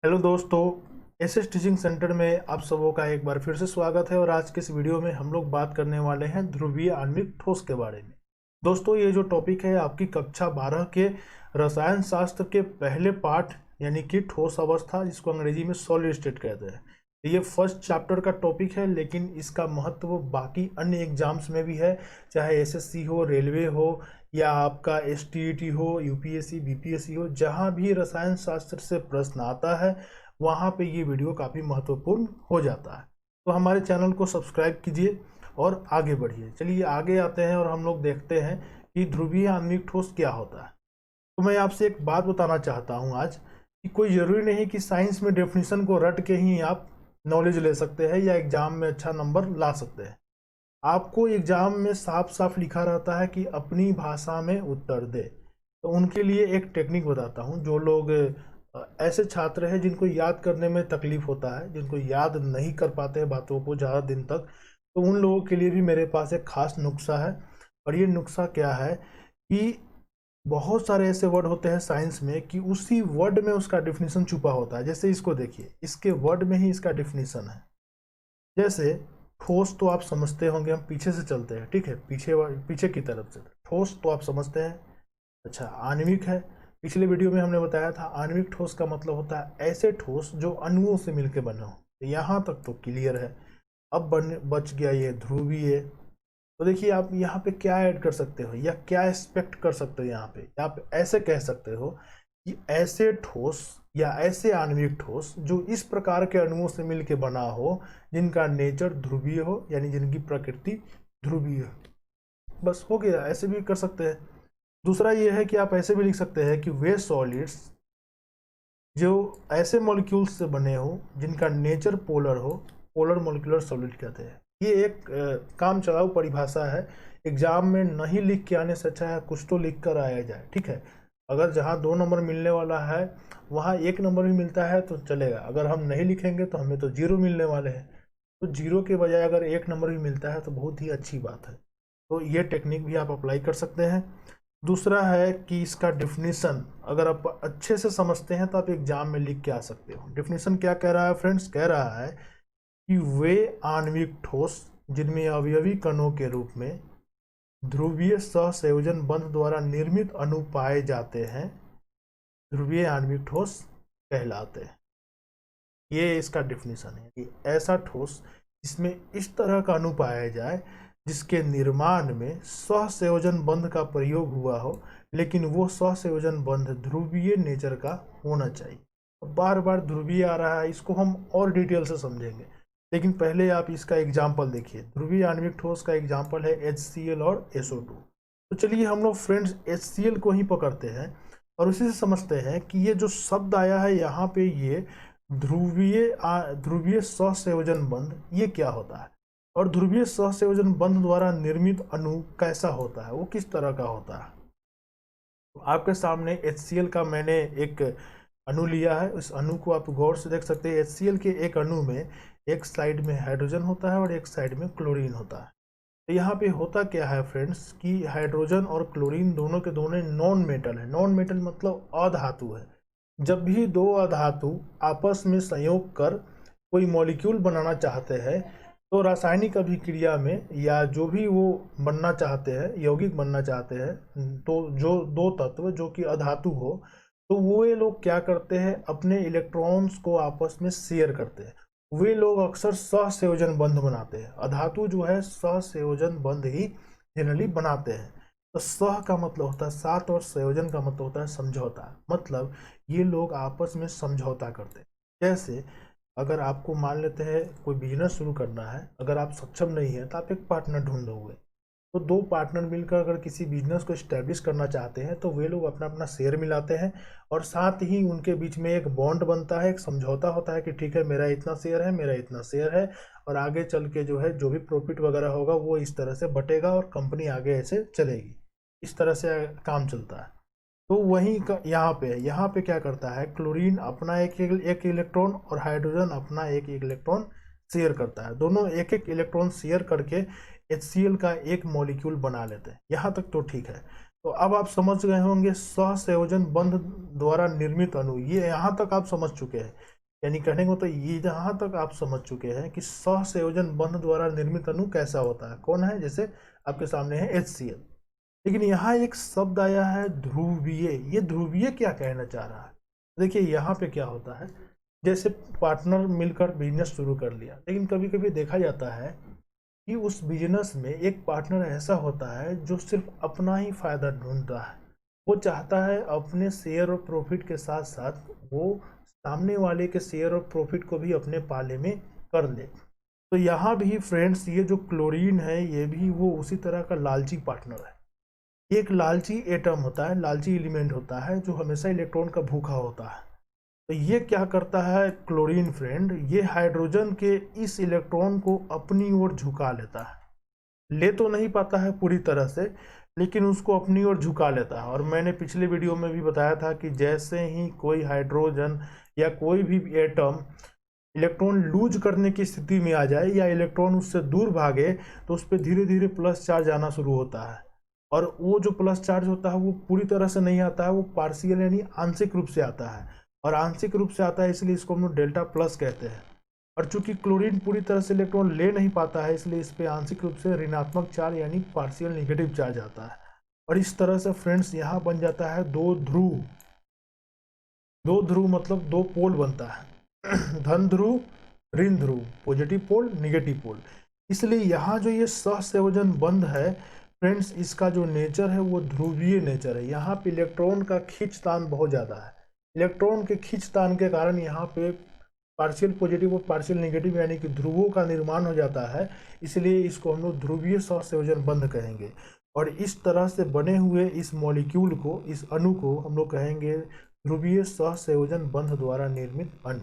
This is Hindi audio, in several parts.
हेलो दोस्तों, एसएस टीचिंग सेंटर में आप सबों का एक बार फिर से स्वागत है। और आज के इस वीडियो में हम लोग बात करने वाले हैं ध्रुवीय आणविक ठोस के बारे में। दोस्तों, ये जो टॉपिक है आपकी कक्षा 12 के रसायन शास्त्र के पहले पार्ट यानी कि ठोस अवस्था, जिसको अंग्रेजी में सॉलिड स्टेट कहते हैं। ये फर्स्ट चैप्टर का टॉपिक है, लेकिन इसका महत्व बाकी अन्य एग्जाम्स में भी है, चाहे एसएससी हो, रेलवे हो, या आपका एसटीईटी हो, यूपीएससी, बीपीएससी हो। जहाँ भी रसायन शास्त्र से प्रश्न आता है वहाँ पे ये वीडियो काफ़ी महत्वपूर्ण हो जाता है। तो हमारे चैनल को सब्सक्राइब कीजिए और आगे बढ़िए। चलिए आगे आते हैं और हम लोग देखते हैं कि ध्रुवीय आणविक ठोस क्या होता है। तो मैं आपसे एक बात बताना चाहता हूँ आज, कि कोई ज़रूरी नहीं कि साइंस में डेफिनेशन को रट के ही आप नॉलेज ले सकते हैं या एग्जाम में अच्छा नंबर ला सकते हैं। आपको एग्जाम में साफ साफ लिखा रहता है कि अपनी भाषा में उत्तर दे। तो उनके लिए एक टेक्निक बताता हूँ। जो लोग ऐसे छात्र हैं जिनको याद करने में तकलीफ होता है, जिनको याद नहीं कर पाते हैं बातों को ज़्यादा दिन तक, तो उन लोगों के लिए भी मेरे पास एक खास नुस्खा है। और ये नुस्खा क्या है कि बहुत सारे ऐसे वर्ड होते हैं साइंस में कि उसी वर्ड में उसका डिफिनीशन छुपा होता है। जैसे इसको देखिए, इसके वर्ड में ही इसका डिफिनीशन है। जैसे ठोस तो आप समझते होंगे, हम पीछे से चलते हैं, ठीक है, पीछे की तरफ से। ठोस तो आप समझते हैं। अच्छा, आणविक है। पिछले वीडियो में हमने बताया था आणविक ठोस का मतलब होता है ऐसे ठोस जो अणुओं से मिलकर बने हो। तो यहाँ तक तो क्लियर है। अब बच गया ये ध्रुवीय। तो देखिए, आप यहाँ पे क्या ऐड कर सकते हो या क्या एक्सपेक्ट कर सकते हो। यहाँ पे आप ऐसे कह सकते हो कि ऐसे ठोस या ऐसे आणविक ठोस जो इस प्रकार के अणुओं से मिलकर बना हो, जिनका नेचर ध्रुवीय हो, यानी जिनकी प्रकृति ध्रुवीय हो। बस हो गया, ऐसे भी कर सकते हैं। दूसरा ये है कि आप ऐसे भी लिख सकते हैं कि वे सॉलिड्स जो ऐसे मॉलिक्यूल्स से बने हो जिनका नेचर पोलर हो, पोलर मॉलिक्यूलर सॉलिड कहते हैं। ये एक काम चलाऊ परिभाषा है। एग्जाम में नहीं लिख के आने से अच्छा है कुछ तो लिख कर आया जाए, ठीक है। अगर जहाँ 2 नंबर मिलने वाला है वहाँ 1 नंबर भी मिलता है तो चलेगा। अगर हम नहीं लिखेंगे तो हमें तो 0 मिलने वाले हैं। तो 0 के बजाय अगर 1 नंबर भी मिलता है तो बहुत ही अच्छी बात है। तो ये टेक्निक भी आप अप्लाई कर सकते हैं। दूसरा है कि इसका डिफिनीशन अगर आप अच्छे से समझते हैं तो आप एग्जाम में लिख के आ सकते हो। डिफिनीशन क्या कह रहा है फ्रेंड्स? कह रहा है कि वे आणविक ठोस जिनमें अवयवी कणों के रूप में ध्रुवीय सहसंयोजन बंध द्वारा निर्मित अणु पाए जाते हैं, ध्रुवीय आणविक ठोस कहलाते हैं। ये इसका डिफिनीशन है कि ऐसा ठोस जिसमें इस तरह का अणु पाया जाए जिसके निर्माण में सहसंयोजन बंध का प्रयोग हुआ हो, लेकिन वो सहसंयोजन बंध ध्रुवीय नेचर का होना चाहिए। बार बार ध्रुवीय आ रहा है, इसको हम और डिटेल से समझेंगे, लेकिन पहले आप इसका एग्जाम्पल देखिए। ध्रुवीय आणविक ठोस का एग्जाम्पल है HCl और SO2। तो चलिए हम लोग फ्रेंड्स HCl को ही पकड़ते हैं और उसी से समझते हैं कि ये जो शब्द आया है यहाँ पे, ये ध्रुवीय सहसंयोजन बंध, ये क्या होता है। और ध्रुवीय सहसंयोजन बंध द्वारा निर्मित अणु कैसा होता है, वो किस तरह का होता है। तो आपके सामने HCl का मैंने एक अणु लिया है। उस अणु को आप गौर से देख सकते हैं। HCl के एक अणु में एक साइड में हाइड्रोजन होता है और एक साइड में क्लोरीन होता है। तो यहाँ पे होता क्या है फ्रेंड्स कि हाइड्रोजन और क्लोरीन दोनों के दोनों नॉन मेटल है। नॉन मेटल मतलब अधातु है। जब भी दो अधातु आपस में संयोग कर कोई मॉलिक्यूल बनाना चाहते हैं, तो रासायनिक अभिक्रिया में या जो भी वो बनना चाहते हैं, यौगिक बनना चाहते हैं, तो जो दो तत्व जो कि अधातु हो, तो वो ये लोग क्या करते हैं, अपने इलेक्ट्रॉन्स को आपस में शेयर करते हैं। वे लोग अक्सर सहसंयोजन बंध बनाते हैं। अधातु जो है सहसंयोजन बंध ही जनरली बनाते हैं। तो सह का मतलब होता है साथ और संयोजन का मतलब होता है समझौता। मतलब ये लोग आपस में समझौता करते हैं। जैसे अगर आपको मान लेते हैं कोई बिजनेस शुरू करना है, अगर आप सक्षम नहीं है तो आप एक पार्टनर ढूंढोगे। तो दो पार्टनर मिलकर अगर किसी बिजनेस को स्टैब्लिश करना चाहते हैं तो वे लोग अपना अपना शेयर मिलाते हैं, और साथ ही उनके बीच में एक बॉन्ड बनता है, एक समझौता होता है कि ठीक है मेरा इतना शेयर है, मेरा इतना शेयर है, और आगे चल के जो है जो भी प्रॉफिट वगैरह होगा वो इस तरह से बटेगा और कंपनी आगे ऐसे चलेगी। इस तरह से काम चलता है। तो वहीं का यहाँ पे क्या करता है, क्लोरीन अपना एक इलेक्ट्रॉन और हाइड्रोजन अपना एक इलेक्ट्रॉन शेयर करता है। दोनों एक एक इलेक्ट्रॉन शेयर करके HCl का एक मॉलिक्यूल बना लेते हैं। यहाँ तक तो ठीक है। तो अब आप समझ गए होंगे सहसंयोजन बंध द्वारा निर्मित अणु, ये यहाँ तक आप समझ चुके हैं। यानी कहने को तो ये यहाँ तक आप समझ चुके हैं कि सहसंयोजन बंध द्वारा निर्मित अणु कैसा होता है, कौन है। जैसे आपके सामने है HCl, लेकिन यहाँ एक शब्द आया है ध्रुवीय। ये ध्रुवीय क्या कहना चाह रहा है, देखिए यहाँ पे क्या होता है, जैसे पार्टनर मिलकर बिजनेस शुरू कर लिया, लेकिन कभी कभी देखा जाता है कि उस बिजनेस में एक पार्टनर ऐसा होता है जो सिर्फ अपना ही फायदा ढूंढता है। वो चाहता है अपने शेयर और प्रॉफिट के साथ साथ वो सामने वाले के शेयर और प्रॉफिट को भी अपने पाले में कर ले। तो यहाँ भी फ्रेंड्स ये जो क्लोरीन है ये भी वो उसी तरह का लालची पार्टनर है। एक लालची एटम होता है, लालची एलिमेंट होता है जो हमेशा इलेक्ट्रॉन का भूखा होता है। तो ये क्या करता है क्लोरीन फ्रेंड, ये हाइड्रोजन के इस इलेक्ट्रॉन को अपनी ओर झुका लेता है। ले तो नहीं पाता है पूरी तरह से, लेकिन उसको अपनी ओर झुका लेता है। और मैंने पिछले वीडियो में भी बताया था कि जैसे ही कोई हाइड्रोजन या कोई भी एटम इलेक्ट्रॉन लूज करने की स्थिति में आ जाए या इलेक्ट्रॉन उससे दूर भागे तो उस पर धीरे धीरे प्लस चार्ज आना शुरू होता है। और वो जो प्लस चार्ज होता है वो पूरी तरह से नहीं आता है, वो पार्शियल यानी आंशिक रूप से आता है। और आंशिक रूप से आता है इसलिए इसको हम लोग डेल्टा प्लस कहते हैं। और चूंकि क्लोरीन पूरी तरह से इलेक्ट्रॉन ले नहीं पाता है इसलिए इस पर आंशिक रूप से ऋणात्मक चार्ज यानी पार्शियल निगेटिव चार्ज आता है। और इस तरह से फ्रेंड्स यहाँ बन जाता है दो ध्रुव। दो ध्रुव मतलब दो पोल बनता है धन ध्रुव ऋण ध्रुव, पॉजिटिव पोल निगेटिव पोल। इसलिए यहाँ जो ये सहसंयोजन बंध है फ्रेंड्स, इसका जो नेचर है वो ध्रुवीय नेचर है। यहाँ पे इलेक्ट्रॉन का खींचतान बहुत ज़्यादा है। इलेक्ट्रॉन के खींचतान के कारण यहाँ पे पार्शियल पॉजिटिव और पार्शियल नेगेटिव यानी कि ध्रुवों का निर्माण हो जाता है। इसलिए इसको हम लोग ध्रुवीय सहसंयोजन बंध कहेंगे। और इस तरह से बने हुए इस मॉलिक्यूल को, इस अणु को हम लोग कहेंगे ध्रुवीय सहसंयोजन बंध द्वारा निर्मित अणु।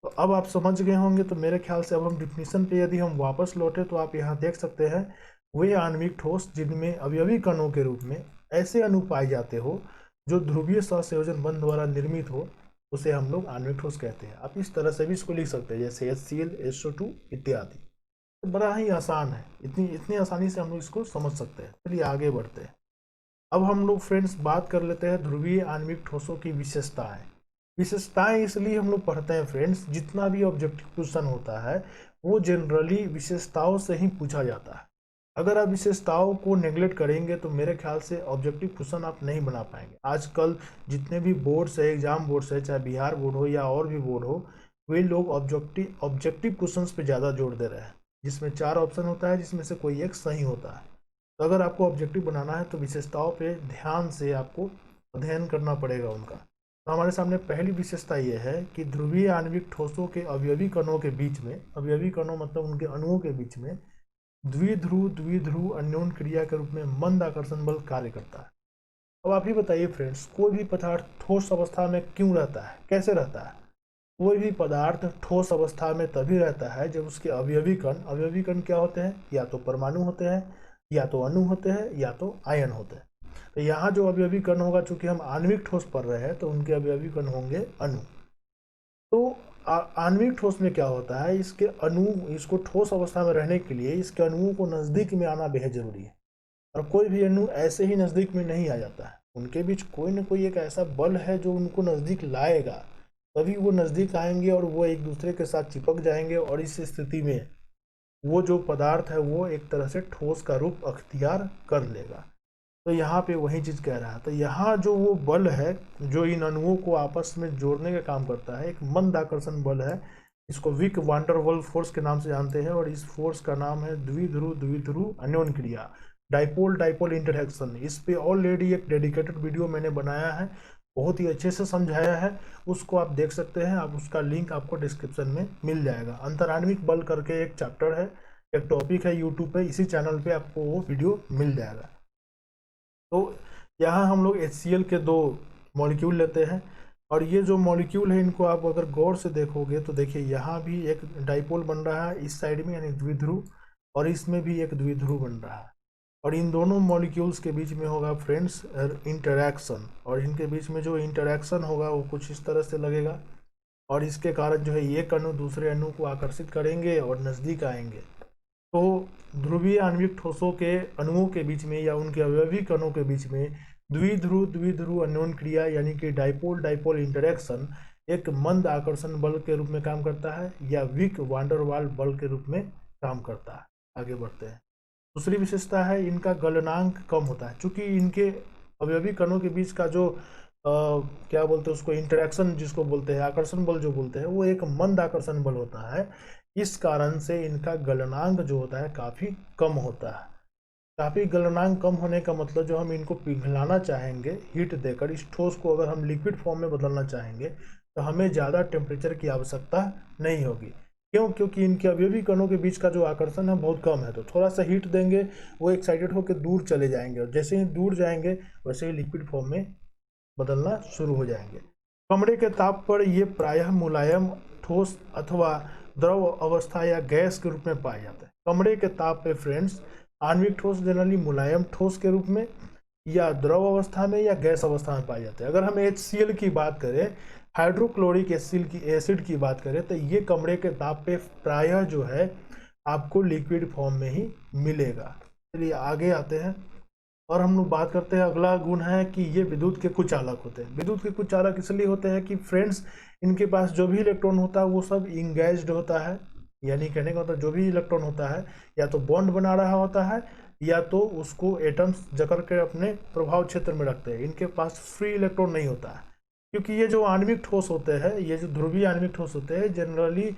तो अब आप समझ गए होंगे। तो मेरे ख्याल से अब हम डिफिनीशन पे यदि हम वापस लौटे तो आप यहाँ देख सकते हैं, वे आणविक ठोस जिनमें अवयवी कणों के रूप में ऐसे अणु पाए जाते हो जो ध्रुवीय सहसंयोजन बंध द्वारा निर्मित हो, उसे हम लोग आणविक ठोस कहते हैं। आप इस तरह से भी इसको लिख सकते हैं जैसे HCl, SO2 इत्यादि। तो बड़ा ही आसान है, इतनी आसानी से हम लोग इसको समझ सकते हैं। चलिए आगे बढ़ते हैं। अब हम लोग फ्रेंड्स बात कर लेते हैं ध्रुवीय आणविक ठोसों की विशेषताएं। विशेषताएं इसलिए हम लोग पढ़ते हैं फ्रेंड्स, जितना भी ऑब्जेक्टिव क्वेश्चन होता है वो जनरली विशेषताओं से ही पूछा जाता है। अगर आप विशेषताओं को नेग्लेक्ट करेंगे तो मेरे ख्याल से ऑब्जेक्टिव क्वेश्चन आप नहीं बना पाएंगे। आजकल जितने भी बोर्ड्स है, एग्जाम बोर्ड्स है, चाहे बिहार बोर्ड हो या और भी बोर्ड हो, वे लोग ऑब्जेक्टिव क्वेश्चंस पे ज़्यादा जोर दे रहे हैं, जिसमें 4 ऑप्शन होता है जिसमें से कोई एक सही होता है। तो अगर आपको ऑब्जेक्टिव बनाना है तो विशेषताओं पे ध्यान से आपको अध्ययन करना पड़ेगा उनका। तो हमारे सामने पहली विशेषता ये है कि ध्रुवीय आणविक ठोसों के अवयवी कणों के बीच में, अवयवी कणों मतलब उनके अणुओं के बीच में द्विध्रुव अन्योन क्रिया के रूप में मंद आकर्षण बल कार्य करता है। अब आप ही बताइए फ्रेंड्स, कोई भी पदार्थ ठोस अवस्था में क्यों रहता है, कैसे रहता है। कोई भी पदार्थ ठोस अवस्था में तभी रहता है जब उसके अवयवी कण क्या होते हैं, या तो परमाणु होते हैं, या तो अणु होते हैं, या तो आयन होते हैं। तो यहाँ जो अवयवी कण होगा, चूंकि हम आणविक ठोस पढ़ रहे हैं तो उनके अवयवी कण होंगे अणु। तो आणविक ठोस में क्या होता है, इसके अणु, इसको ठोस अवस्था में रहने के लिए इसके अणुओं को नज़दीक में आना बेहद जरूरी है। और कोई भी अणु ऐसे ही नज़दीक में नहीं आ जाता है, उनके बीच कोई ना कोई एक ऐसा बल है जो उनको नज़दीक लाएगा, तभी वो नज़दीक आएंगे और वो एक दूसरे के साथ चिपक जाएंगे। और इस स्थिति में वो जो पदार्थ है वो एक तरह से ठोस का रूप अख्तियार कर लेगा। तो यहाँ पे वही चीज़ कह रहा है। तो यहाँ जो वो बल है जो इन अणुओं को आपस में जोड़ने का काम करता है, एक मंद आकर्षण बल है, इसको विक वांडर वाल्स फोर्स के नाम से जानते हैं। और इस फोर्स का नाम है द्विध्रुव अन्योन क्रिया, डाइपोल डाइपोल इंटरैक्शन। इस पे ऑलरेडी एक डेडिकेटेड वीडियो मैंने बनाया है, बहुत ही अच्छे से समझाया है, उसको आप देख सकते हैं। आप उसका लिंक आपको डिस्क्रिप्शन में मिल जाएगा। अंतराण्विक बल करके एक चैप्टर है, एक टॉपिक है यूट्यूब पे, इसी चैनल पे आपको वो वीडियो मिल जाएगा। तो यहाँ हम लोग HCl के 2 मॉलिक्यूल लेते हैं। और ये जो मॉलिक्यूल है इनको आप अगर गौर से देखोगे तो देखिए यहाँ भी एक डाइपोल बन रहा है इस साइड में यानी द्विध्रुव, और इसमें भी एक द्विध्रुव बन रहा है। और इन दोनों मॉलिक्यूल्स के बीच में होगा फ्रेंड्स इंटरैक्शन। और इनके बीच में जो इंटरैक्शन होगा वो कुछ इस तरह से लगेगा, और इसके कारण जो है एक अणु दूसरे अणु को आकर्षित करेंगे और नज़दीक आएंगे। तो ध्रुवीय आणविक ठोसों के अणुओं के बीच में या उनके अवयवी कणों के बीच में द्विध्रुव अन्योन क्रिया यानी कि डाइपोल डाइपोल इंटरेक्शन एक मंद आकर्षण बल के रूप में काम करता है या वीक वांडर वाल बल के रूप में काम करता है। आगे बढ़ते हैं। दूसरी विशेषता है इनका गलनांक कम होता है। चूंकि इनके अवयवी कणों के बीच का जो क्या बोलते हैं उसको इंटरेक्शन जिसको बोलते हैं आकर्षण बल जो बोलते हैं वो एक मंद आकर्षण बल होता है। इस कारण से इनका गलनांक जो होता है काफ़ी कम होता है। काफ़ी गलनांक कम होने का मतलब जो हम इनको पिघलाना चाहेंगे हीट देकर, इस ठोस को अगर हम लिक्विड फॉर्म में बदलना चाहेंगे तो हमें ज़्यादा टेम्परेचर की आवश्यकता नहीं होगी। क्यों? क्योंकि इनके अवयवी कणों के बीच का जो आकर्षण है बहुत कम है। तो थोड़ा सा हीट देंगे वो एक्साइटेड होकर दूर चले जाएंगे और जैसे ही दूर जाएंगे वैसे ही लिक्विड फॉर्म में बदलना शुरू हो जाएंगे। कमरे के ताप पर ये प्रायः मुलायम ठोस अथवा द्रव अवस्था या गैस के रूप में पाए जाते हैं। कमरे के ताप पे फ्रेंड्स आणविक ठोस जनरली मुलायम ठोस के रूप में या द्रव अवस्था में या गैस अवस्था में पाए जाते हैं। अगर हम HCl की बात करें, हाइड्रोक्लोरिक एसिड की बात करें, तो ये कमरे के ताप पे प्रायः जो है आपको लिक्विड फॉर्म में ही मिलेगा। चलिए आगे आते हैं और हम लोग बात करते हैं। अगला गुण है कि ये विद्युत के कुचालक होते हैं। विद्युत के कुचालक इसलिए होते हैं कि फ्रेंड्स इनके पास जो भी इलेक्ट्रॉन होता है वो सब इंगेज्ड होता है, यानी कहने का मतलब जो भी इलेक्ट्रॉन होता है या तो बॉन्ड बना रहा होता है या तो उसको एटम्स जकड़ के अपने प्रभाव क्षेत्र में रखते हैं। इनके पास फ्री इलेक्ट्रॉन नहीं होता है, क्योंकि ये जो आणविक ठोस होते हैं, ये जो ध्रुवीय आणविक ठोस होते हैं जनरली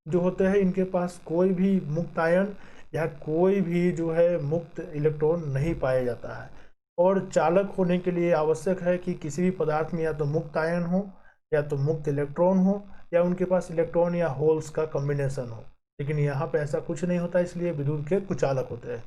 जो होते हैं इनके पास कोई भी मुक्त आयन या कोई भी जो है मुक्त इलेक्ट्रॉन नहीं पाया जाता है। और चालक होने के लिए आवश्यक है कि किसी भी पदार्थ में या तो मुक्त आयन हो या तो मुक्त इलेक्ट्रॉन हो या उनके पास इलेक्ट्रॉन या होल्स का कॉम्बिनेशन हो, लेकिन यहाँ पे ऐसा कुछ नहीं होता, इसलिए विद्युत के कुचालक होते हैं।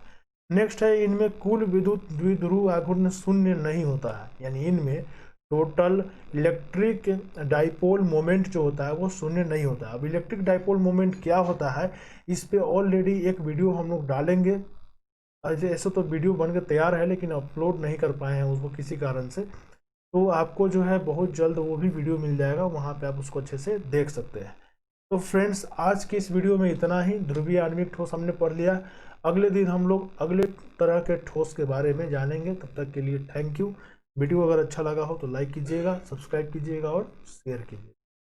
नेक्स्ट है इनमें कुल विद्युत द्विध्रुव आघूर्ण शून्य नहीं होता है, यानी इनमें टोटल इलेक्ट्रिक डाइपोल मोमेंट जो होता है वो शून्य नहीं होता। अब इलेक्ट्रिक डाइपोल मोमेंट क्या होता है इस पे ऑलरेडी एक वीडियो हम लोग डालेंगे। ऐसे तो वीडियो बनकर तैयार है लेकिन अपलोड नहीं कर पाए हैं उसको किसी कारण से, तो आपको जो है बहुत जल्द वो भी वीडियो मिल जाएगा, वहाँ पे आप उसको अच्छे से देख सकते हैं। तो फ्रेंड्स आज की इस वीडियो में इतना ही। ध्रुवीय आणविक ठोस हमने पढ़ लिया। अगले दिन हम लोग अगले तरह के ठोस के बारे में जानेंगे। तब तक के लिए थैंक यू। वीडियो अगर अच्छा लगा हो तो लाइक कीजिएगा, सब्सक्राइब कीजिएगा और शेयर कीजिएगा।